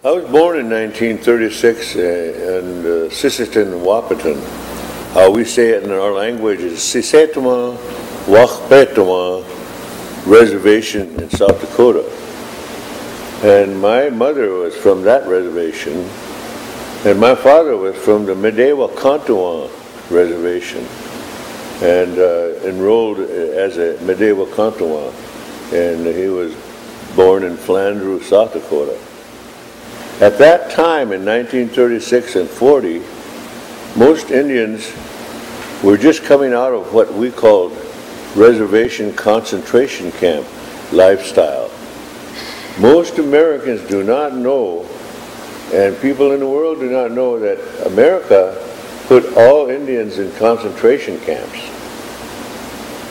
I was born in 1936 in Sisseton, Wahpeton. How we say it in our language is Sisseton Wahpeton Reservation in South Dakota. And my mother was from that reservation, and my father was from the Medewa-Kantuan Reservation, and enrolled as a Medewa-Kantuan, and he was born in Flandreau, South Dakota. At that time, in 1936 and 40, most Indians were just coming out of what we called reservation concentration camp lifestyle. Most Americans do not know, and people in the world do not know, that America put all Indians in concentration camps.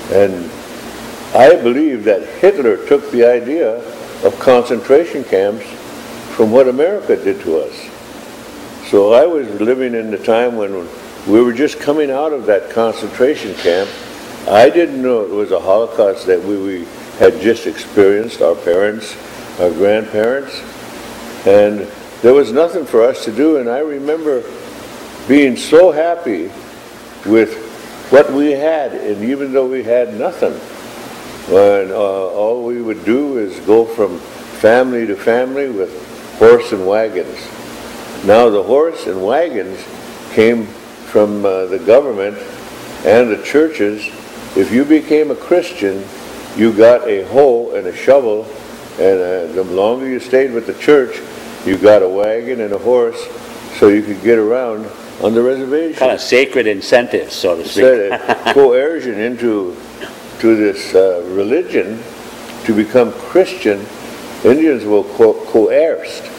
And I believe that Hitler took the idea of concentration camps from what America did to us. So I was living in the time when we were just coming out of that concentration camp. I didn't know it was a Holocaust that we had just experienced, our parents, our grandparents, and there was nothing for us to do. And I remember being so happy with what we had, and even though we had nothing, when all we would do is go from family to family with horse and wagons. Now the horse and wagons came from the government and the churches. If you became a Christian, you got a hoe and a shovel, and the longer you stayed with the church, you got a wagon and a horse so you could get around on the reservation. Kind of sacred incentives, so to speak. Coercion into this religion to become Christian. Indians were coerced.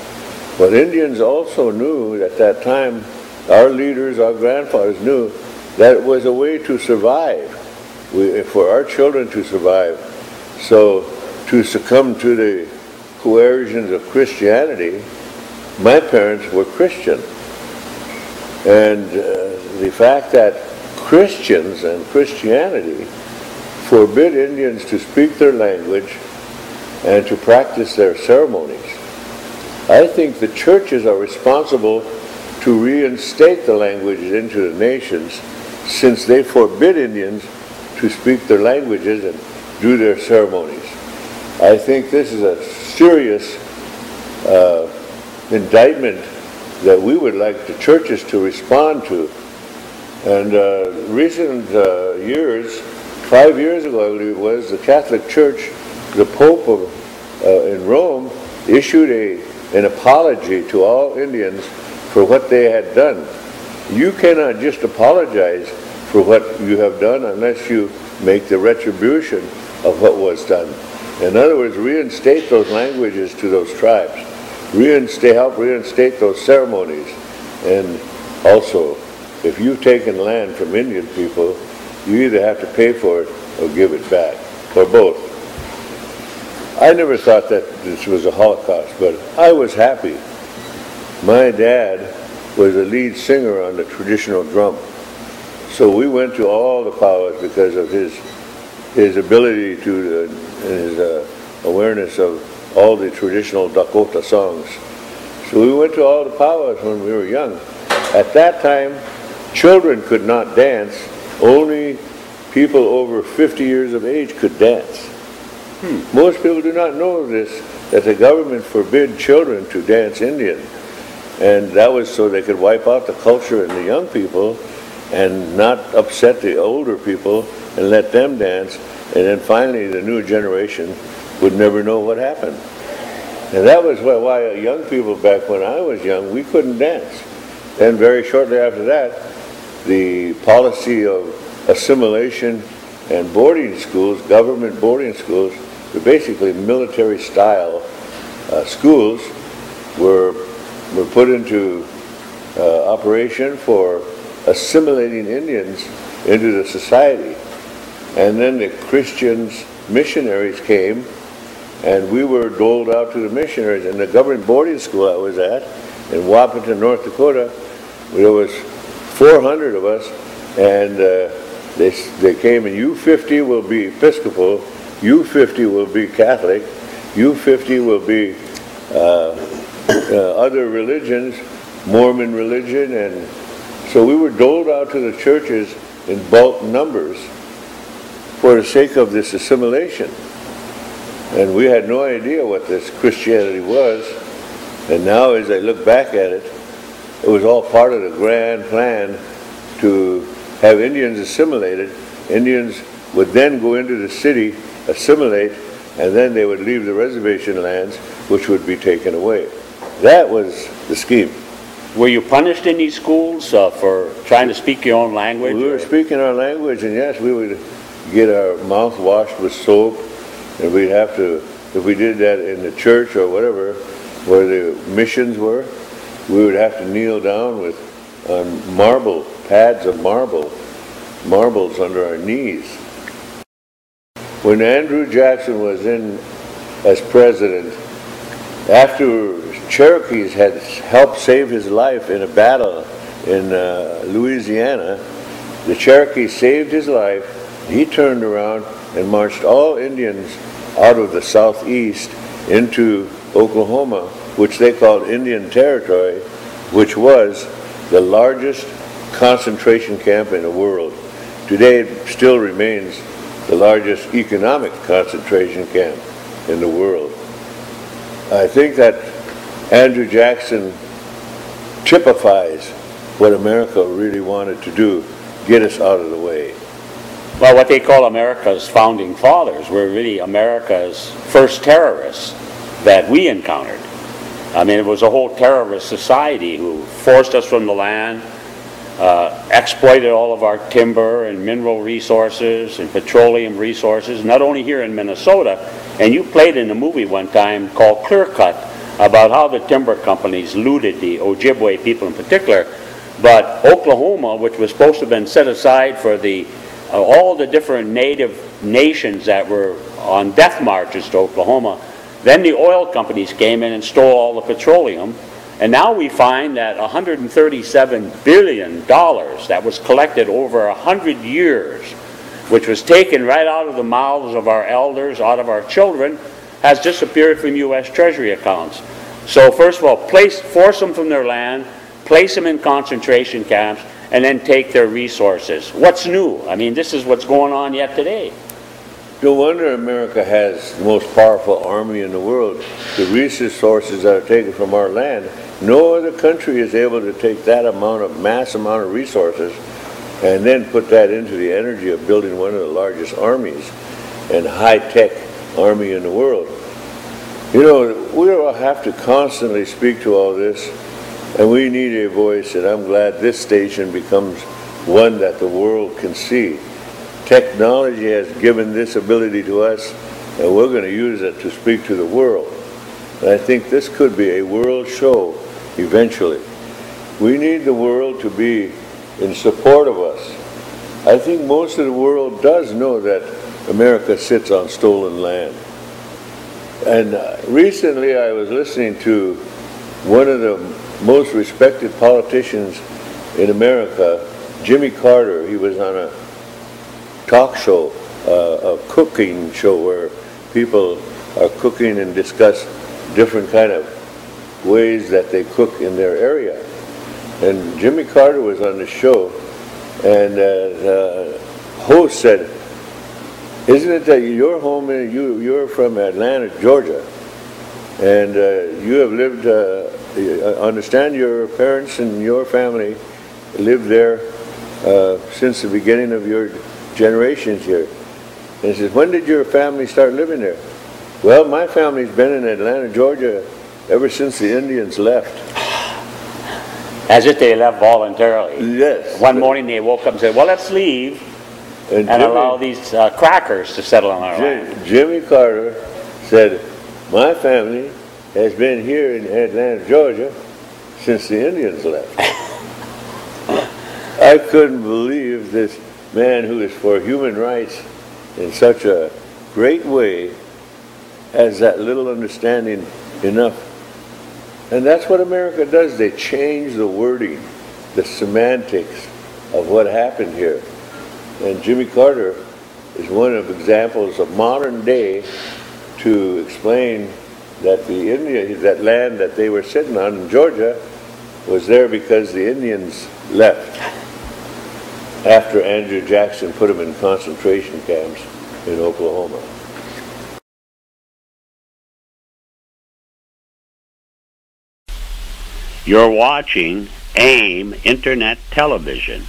But Indians also knew at that time, our leaders, our grandfathers knew, that it was a way to survive, for our children to survive. So to succumb to the coercions of Christianity, my parents were Christian. And the fact that Christians and Christianity forbid Indians to speak their language and to practice their ceremonies. I think the churches are responsible to reinstate the languages into the nations, since they forbid Indians to speak their languages and do their ceremonies. I think this is a serious indictment that we would like the churches to respond to. And recent years, 5 years ago I believe it was, the Catholic Church, the Pope in Rome issued an apology to all Indians for what they had done. You cannot just apologize for what you have done unless you make the retribution of what was done. In other words, reinstate those languages to those tribes. Help reinstate those ceremonies. And also, if you've taken land from Indian people, you either have to pay for it or give it back, or both. I never thought that this was a Holocaust, but I was happy. My dad was the lead singer on the traditional drum. So we went to all the powwows because of his ability to, and his awareness of all the traditional Dakota songs. So we went to all the powwows when we were young. At that time, children could not dance. Only people over 50 years of age could dance. Most people do not know this, that the government forbid children to dance Indian. And that was so they could wipe out the culture in the young people and not upset the older people and let them dance. And then finally the new generation would never know what happened. And that was why young people back when I was young, we couldn't dance. And very shortly after that, the policy of assimilation and boarding schools, government boarding schools, were basically military-style schools, were put into operation for assimilating Indians into the society. And then the Christians, missionaries came, and we were doled out to the missionaries. In the government boarding school I was at, in Wahpeton, North Dakota, there was 400 of us, and they came, and you 50 will be Episcopal, you 50 will be Catholic, you 50 will be other religions, Mormon religion, and so we were doled out to the churches in bulk numbers for the sake of this assimilation. And we had no idea what this Christianity was. And now as I look back at it, it was all part of the grand plan to have Indians assimilated. Indians would then go into the city, assimilate, and then they would leave the reservation lands, which would be taken away. That was the scheme. Were you punished in these schools for trying to speak your own language? We were speaking our language, and yes, we would get our mouth washed with soap, and we'd have to, if we did that in the church or whatever, where the missions were, we would have to kneel down with on marble, pads of marbles under our knees. When Andrew Jackson was in as president, after Cherokees had helped save his life in a battle in Louisiana, the Cherokees saved his life. He turned around and marched all Indians out of the southeast into Oklahoma, which they called Indian Territory, which was the largest concentration camp in the world. Today it still remains the largest economic concentration camp in the world. I think that Andrew Jackson typifies what America really wanted to do, get us out of the way. Well, what they call America's founding fathers were really America's first terrorists that we encountered. I mean, it was a whole terrorist society who forced us from the land, exploited all of our timber and mineral resources and petroleum resources, not only here in Minnesota. And you played in a movie one time called Clear Cut about how the timber companies looted the Ojibwe people in particular. But Oklahoma, which was supposed to have been set aside for the all the different native nations that were on death marches to Oklahoma, then the oil companies came in and stole all the petroleum. And now we find that $137 billion that was collected over 100 years, which was taken right out of the mouths of our elders, out of our children, has disappeared from U.S. Treasury accounts. So first of all, force them from their land, place them in concentration camps, and then take their resources. What's new? I mean, this is what's going on yet today. No wonder America has the most powerful army in the world. The resources that are taken from our land, no other country is able to take that mass amount of resources and then put that into the energy of building one of the largest armies and high-tech army in the world. You know, we all have to constantly speak to all this, and we need a voice, and I'm glad this station becomes one that the world can see. Technology has given this ability to us, and we're going to use it to speak to the world. And I think this could be a world show eventually. We need the world to be in support of us. I think most of the world does know that America sits on stolen land. And recently I was listening to one of the most respected politicians in America, Jimmy Carter. He was on a talk show, a cooking show where people are cooking and discuss different kind of ways that they cook in their area. And Jimmy Carter was on the show, and the host said, "Isn't it that your home, you're from Atlanta, Georgia, and you have lived, understand your parents and your family lived there since the beginning of your generations here." And he says, "When did your family start living there?" "Well, my family's been in Atlanta, Georgia ever since the Indians left." As if they left voluntarily. Yes. One morning they woke up and said, well, let's leave and allow these crackers to settle on our land. Jimmy Carter said, "My family has been here in Atlanta, Georgia since the Indians left." I couldn't believe this man who is for human rights in such a great way has that little understanding enough. And that's what America does. They change the wording, the semantics of what happened here. And Jimmy Carter is one of examples of modern day to explain that that land that they were sitting on in Georgia was there because the Indians left after Andrew Jackson put them in concentration camps in Oklahoma. You're watching AIM Internet Television.